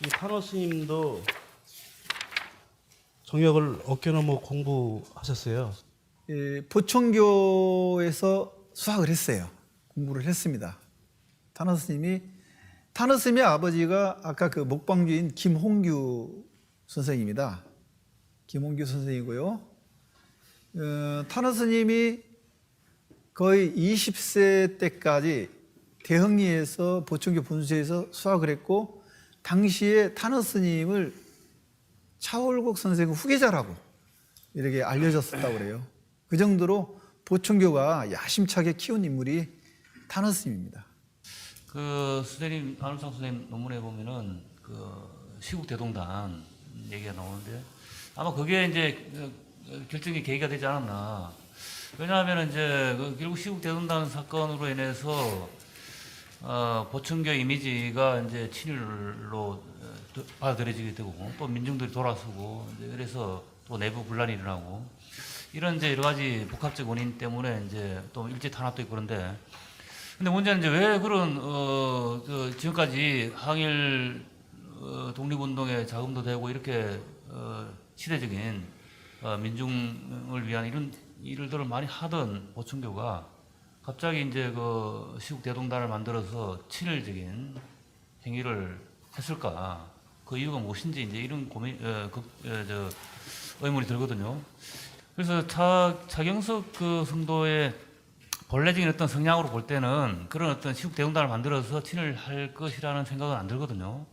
이 탄호 스님도 정역을 어깨너머 공부하셨어요. 보천교에서 수학을 했어요. 공부를 했습니다. 탄호 스님의 아버지가 아까 그 목방주인 김홍규 선생입니다. 김홍규 선생이고요. 탄호 스님이 거의 20세 때까지 대흥리에서 보천교 본수에서 수학을 했고 당시에 탄호 스님을 차월곡 선생의 후계자라고 이렇게 알려졌었다고 그래요. 그 정도로 보천교가 야심차게 키운 인물이 탄호 스님입니다. 그 선생님 안울상 선생님 논문에 보면은 그 시국대동단 얘기가 나오는데 아마 그게 이제 결정의 계기가 되지 않았나. 왜냐하면 이제 결국 시국대동단 사건으로 인해서 보천교 이미지가 이제 친일로 받아들여지게 되고 또 민중들이 돌아서고 이제 그래서 또 내부 분란이 일어나고 이런 이제 여러 가지 복합적 원인 때문에 이제 또 일제 탄압도 있고 그런데 근데 문제는 이제 왜 그런 지금까지 항일 독립운동에 자금도 되고 이렇게 시대적인 민중을 위한 이런 일들을 많이 하던 보천교가 갑자기 이제 그 시국대동단을 만들어서 친일적인 행위를 했을까? 그 이유가 무엇인지 이제 이런 의문이 들거든요. 그래서 차경석 그 성도의 본래적인 어떤 성향으로 볼 때는 그런 어떤 시국 대동단을 만들어서 친일할 것이라는 생각은 안 들거든요.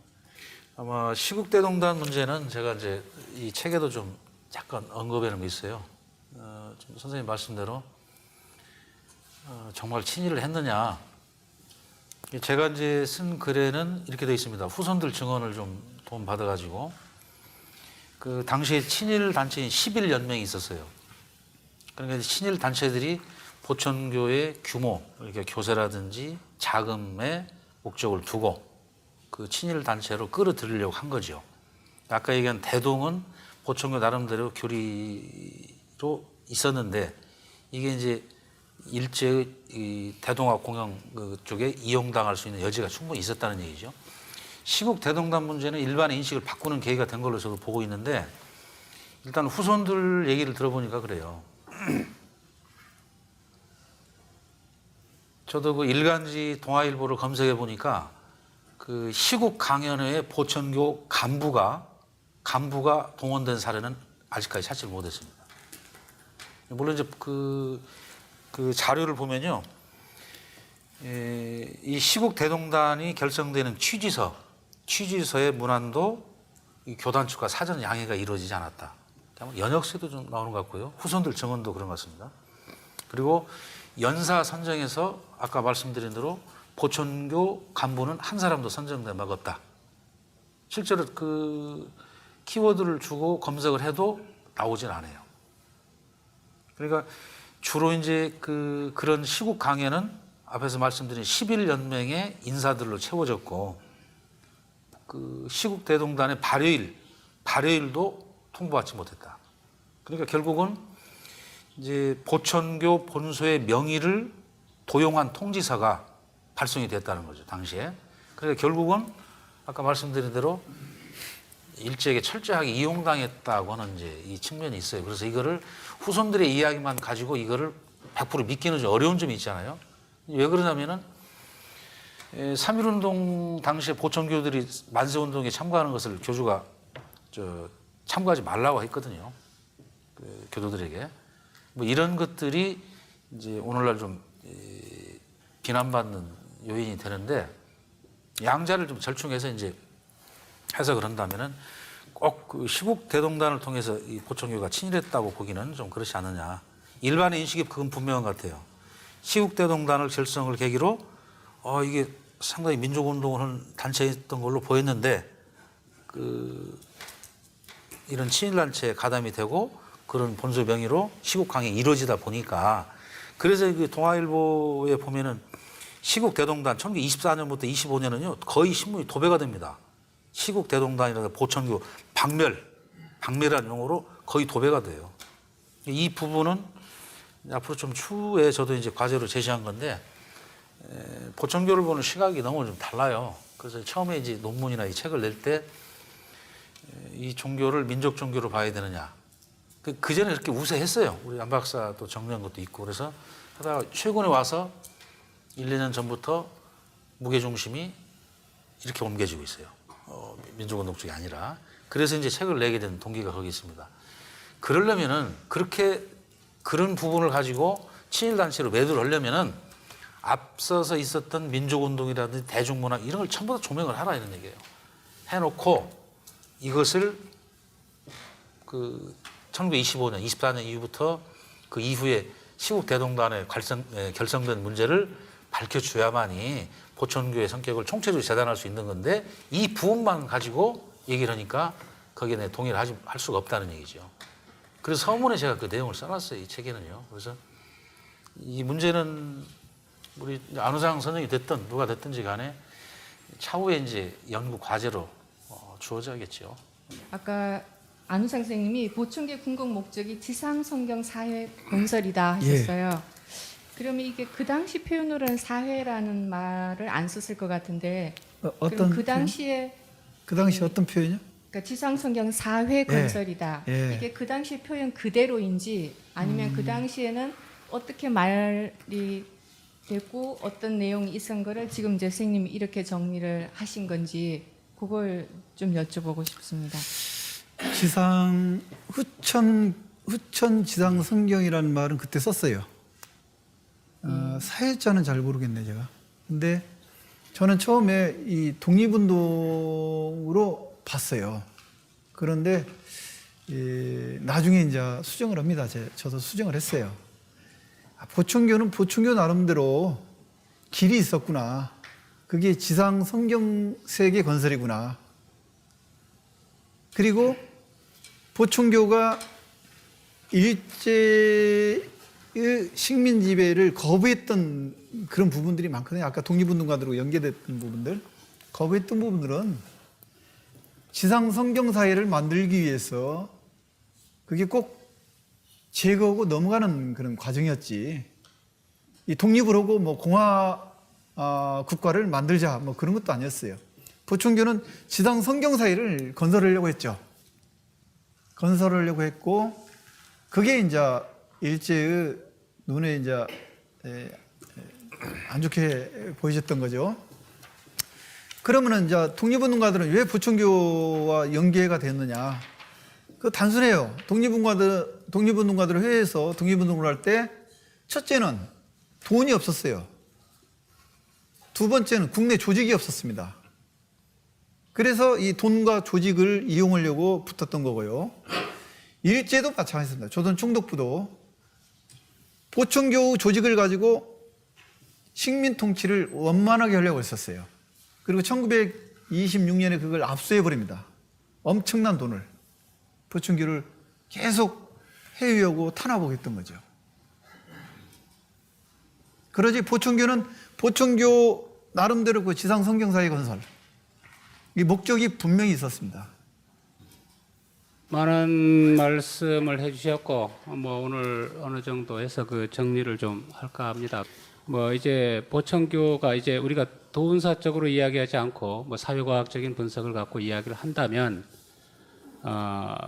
아마 시국대동단 문제는 제가 이제 이 책에도 좀 약간 언급해 놓은 게 있어요. 좀 선생님 말씀대로 정말 친일을 했느냐. 제가 이제 쓴 글에는 이렇게 되어 있습니다. 후손들 증언을 좀 도움 받아가지고 그 당시에 친일 단체인 11연맹이 있었어요. 그러니까 친일 단체들이 보천교의 규모, 이렇게 교세라든지 자금의 목적을 두고 그 친일 단체로 끌어들이려고 한 거죠. 아까 얘기한 대동은 보천교 나름대로 교리로 있었는데 이게 이제 일제의 이 대동학 공영 쪽에 이용당할 수 있는 여지가 충분히 있었다는 얘기죠. 시국 대동단 문제는 일반의 인식을 바꾸는 계기가 된 걸로 저도 보고 있는데 일단 후손들 얘기를 들어보니까 그래요. 저도 그 일간지 동아일보를 검색해 보니까 그 시국 강연회의 보천교 간부가 동원된 사례는 아직까지 찾지를 못했습니다. 물론 이제 그 자료를 보면요, 이 시국 대동단이 결성되는 취지서의 문안도 이 교단 측과 사전 양해가 이루어지지 않았다. 연역서도 좀 나오는 것 같고요. 후손들 증언도 그런 것 같습니다. 그리고 연사 선정에서 아까 말씀드린 대로 보천교 간부는 한 사람도 선정된 바가 없다. 실제로 그 키워드를 주고 검색을 해도 나오진 않아요. 그러니까 주로 이제 그런 시국 강연은 앞에서 말씀드린 11연맹의 인사들로 채워졌고 그 시국 대동단의 발효일도 통보받지 못했다. 그러니까 결국은 이제 보천교 본소의 명의를 도용한 통지서가 발송이 됐다는 거죠, 당시에. 그러니까 결국은 아까 말씀드린 대로 일제에게 철저하게 이용당했다고 하는 이제 이 측면이 있어요. 그래서 이거를 후손들의 이야기만 가지고 이거를 100% 믿기는 좀 어려운 점이 있잖아요. 왜 그러냐면은 3.1운동 당시에 보천교들이 만세운동에 참가하는 것을 교주가 참가하지 말라고 했거든요. 그 교도들에게. 뭐 이런 것들이 이제 오늘날 좀 비난받는 요인이 되는데 양자를 좀 절충해서 이제 해서 그런다면은 꼭 그 시국 대동단을 통해서 이 보천교가 친일했다고 보기는 좀 그렇지 않느냐. 일반의 인식이 그건 분명한 것 같아요. 시국 대동단을 결성을 계기로 이게 상당히 민족운동을 하는 단체였던 걸로 보였는데 이런 친일단체에 가담이 되고 그런 본소 명의로 시국 강행이 이루어지다 보니까 그래서 그 동아일보에 보면은 시국 대동단 1924년부터 25년은요 거의 신문이 도배가 됩니다. 시국 대동단이라든가 보천교 박멸이라는 용어로 거의 도배가 돼요. 이 부분은 앞으로 좀 추후에 저도 이제 과제로 제시한 건데 보천교를 보는 시각이 너무 좀 달라요. 그래서 처음에 이제 논문이나 이 책을 낼 때 이 종교를 민족 종교로 봐야 되느냐. 그 전에 그렇게 우세했어요. 우리 안 박사도 정리한 것도 있고 그래서 하다가 최근에 와서 1, 2년 전부터 무게중심이 이렇게 옮겨지고 있어요. 민족운동 쪽이 아니라. 그래서 이제 책을 내게 된 동기가 거기 있습니다. 그러려면은 그런 부분을 가지고 친일단체로 매도를 하려면은 앞서서 있었던 민족운동이라든지 대중문화 이런 걸 전부 다 조명을 하라 이런 얘기예요. 해놓고 이것을 1925년, 24년 이후부터 그 이후에 시국 대동단에 결성된 문제를 밝혀줘야만이 보천교의 성격을 총체적으로 재단할 수 있는 건데 이 부분만 가지고 얘기를 하니까 거기에 내 동의를 할 수가 없다는 얘기죠. 그래서 서문에 제가 그 내용을 써놨어요. 이 책에는요. 그래서 이 문제는 우리 안우상 선생이 됐든 누가 됐든지 간에 차후에 이제 연구 과제로 주어져야겠죠. 아까 안우상 선생님이 보천교 궁극 목적이 지상 성경 사회 건설이다 하셨어요. 그러면 이게 그 당시 표현으로는 사회라는 말을 안 썼을 것 같은데 어떤 그 당시에 그 당시 어떤 표현이요? 그러니까 지상 성경 사회 건설이다. 예. 이게 그 당시 표현 그대로인지 아니면 그 당시에는 어떻게 말이 됐고 어떤 내용이 있은 거를 지금 이제 선생님이 이렇게 정리를 하신 건지 그걸 좀 여쭤보고 싶습니다. 지상 후천 지상 성경이라는 말은 그때 썼어요. 사회자는 잘 모르겠네 제가. 근데 저는 처음에 이 독립운동으로 봤어요. 그런데 나중에 이제 수정을 합니다. 저도 수정을 했어요. 보충교는 보충교 나름대로 길이 있었구나. 그게 지상 성경 세계 건설이구나. 그리고 보충교가 일제의 식민 지배를 거부했던 그런 부분들이 많거든요. 아까 독립운동가들하고 연계됐던 부분들. 거부했던 부분들은 지상 성경 사회를 만들기 위해서 그게 꼭 제거하고 넘어가는 그런 과정이었지. 이 독립을 하고 뭐 공화 국가를 만들자 뭐 그런 것도 아니었어요. 보충교는 지상 성경 사회를 건설하려고 했죠. 건설하려고 했고 그게 이제 일제의 눈에 이제 안 좋게 보여졌던 거죠. 그러면은 이제 독립운동가들은 왜 보충교와 연계가 됐느냐? 그 단순해요. 독립운동가들 회의에서 독립운동을 할 때 첫째는 돈이 없었어요. 두 번째는 국내 조직이 없었습니다. 그래서 이 돈과 조직을 이용하려고 붙었던 거고요. 일제도 마찬가지입니다. 조선 총독부도 보충교 조직을 가지고 식민 통치를 원만하게 하려고 했었어요. 그리고 1926년에 그걸 압수해 버립니다. 엄청난 돈을. 보충교를 계속 해유하고 탄압하고 했던 거죠. 그러지 보충교는 보충교 나름대로 그 지상 성경사회 건설 이 목적이 분명히 있었습니다. 많은 말씀을 해주셨고 뭐 오늘 어느 정도 해서 그 정리를 좀 할까 합니다. 뭐 이제 보충교가 이제 우리가 도운사적으로 이야기하지 않고 뭐 사회과학적인 분석을 갖고 이야기를 한다면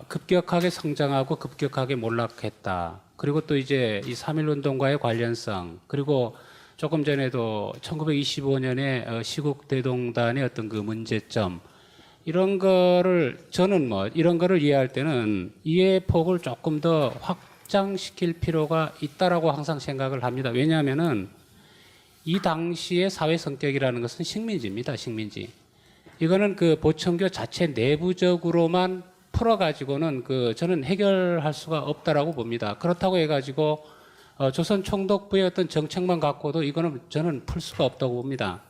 급격하게 성장하고 급격하게 몰락했다. 그리고 또 이제 이 3.1운동과의 관련성, 그리고 조금 전에도 1925년에 시국 대동단의 어떤 그 문제점, 이런 거를 저는 뭐 이런 거를 이해할 때는 이해의 폭을 조금 더 확장시킬 필요가 있다라고 항상 생각을 합니다. 왜냐하면은 이 당시의 사회 성격이라는 것은 식민지입니다. 식민지. 이거는 그 보충교 자체 내부적으로만 풀어가지고는 그 저는 해결할 수가 없다라고 봅니다. 그렇다고 해가지고 조선 총독부의 어떤 정책만 갖고도 이거는 저는 풀 수가 없다고 봅니다.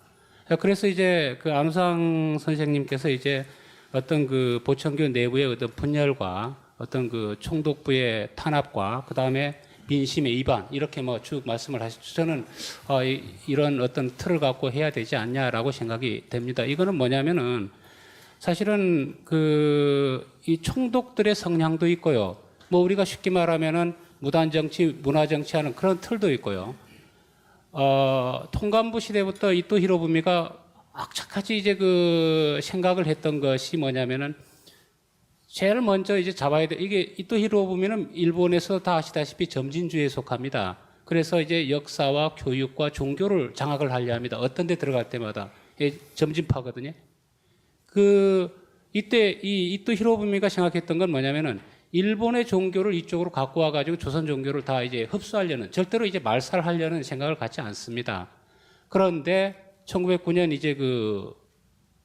그래서 이제 그 안우상 선생님께서 이제 어떤 그 보충교 내부의 어떤 분열과 어떤 그 총독부의 탄압과 그 다음에 민심의 위반 이렇게 뭐 쭉 말씀을 하시죠. 저는 이런 어떤 틀을 갖고 해야 되지 않냐라고 생각이 됩니다. 이거는 뭐냐면은 사실은 이 총독들의 성향도 있고요. 뭐 우리가 쉽게 말하면은 무단 정치, 문화 정치하는 그런 틀도 있고요. 통감부 시대부터 이토 히로부미가 악착같이 이제 그 생각을 했던 것이 뭐냐면은 제일 먼저 이제 잡아야 돼. 이게 이토 히로부미는 일본에서 다 아시다시피 점진주의에 속합니다. 그래서 이제 역사와 교육과 종교를 장악을 하려 합니다. 어떤 데 들어갈 때마다. 점진파거든요. 이때 이 이토 히로부미가 생각했던 건 뭐냐면은 일본의 종교를 이쪽으로 갖고 와가지고 조선 종교를 다 이제 흡수하려는, 절대로 이제 말살하려는 생각을 갖지 않습니다. 그런데 1909년 이제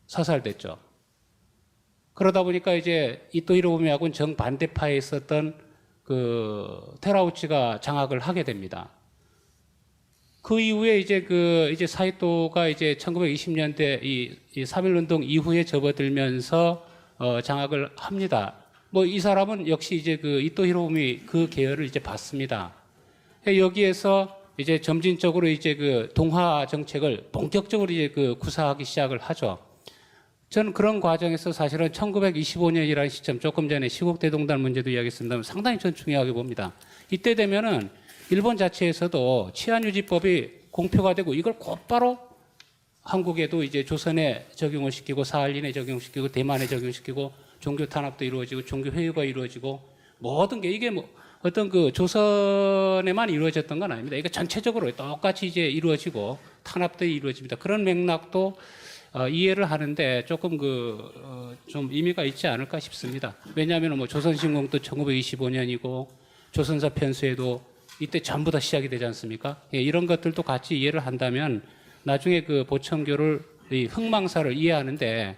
사살됐죠. 그러다 보니까 이제 이토 히로부미하고는 정반대파에 있었던 테라우치가 장악을 하게 됩니다. 그 이후에 이제 사이토가 이제 1920년대 이 3.1운동 이후에 접어들면서 장악을 합니다. 뭐 이 사람은 역시 이제 이토 히로부미 그 계열을 이제 받습니다. 여기에서 이제 점진적으로 이제 동화 정책을 본격적으로 이제 구사하기 시작을 하죠. 저는 그런 과정에서 사실은 1925년이라는 시점, 조금 전에 시국대동단 문제도 이야기했습니다만 상당히 전 중요하게 봅니다. 이때 되면은 일본 자체에서도 치안유지법이 공표가 되고 이걸 곧바로 한국에도 이제 조선에 적용을 시키고 사할린에 적용시키고 대만에 적용시키고 종교 탄압도 이루어지고 종교 회유가 이루어지고 모든 게 이게 뭐 어떤 그 조선에만 이루어졌던 건 아닙니다. 이거 전체적으로 똑같이 이제 이루어지고 탄압들이 이루어집니다. 그런 맥락도 이해를 하는데 조금 좀 의미가 있지 않을까 싶습니다. 왜냐하면 뭐 조선신공도 1925년이고 조선사 편수에도 이때 전부 다 시작이 되지 않습니까? 예, 이런 것들도 같이 이해를 한다면 나중에 그 보천교를 이 흥망사를 이해하는데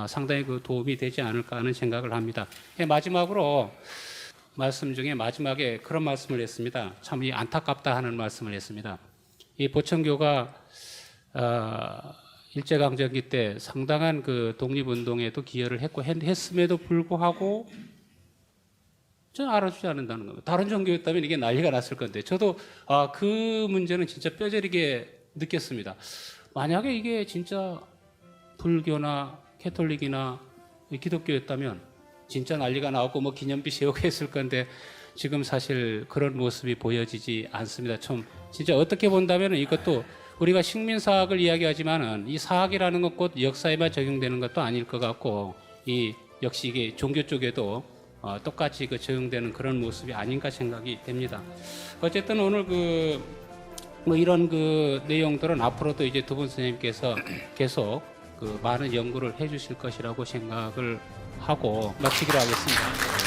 상당히 그 도움이 되지 않을까 하는 생각을 합니다. 예, 마지막으로 말씀 중에 마지막에 그런 말씀을 했습니다. 참 이 안타깝다 하는 말씀을 했습니다. 이 보천교가 일제강점기 때 상당한 그 독립운동에도 기여를 했고 했음에도 불구하고 전 알아주지 않는다는 겁니다. 다른 종교였다면 이게 난리가 났을 건데 저도 그 문제는 진짜 뼈저리게 느꼈습니다. 만약에 이게 진짜 불교나 캐톨릭이나 기독교였다면 진짜 난리가 나고 뭐 기념비 세우고 했을 건데 지금 사실 그런 모습이 보여지지 않습니다. 좀 진짜 어떻게 본다면 이것도 우리가 식민사학을 이야기하지만은 이 사학이라는 것 곧 역사에만 적용되는 것도 아닐 것 같고 이 역시 이게 종교 쪽에도 똑같이 그 적용되는 그런 모습이 아닌가 생각이 됩니다. 어쨌든 오늘 뭐 이런 그 내용들은 앞으로도 이제 두 분 선생님께서 계속 그 많은 연구를 해주실 것이라고 생각을 하고 마치기로 하겠습니다.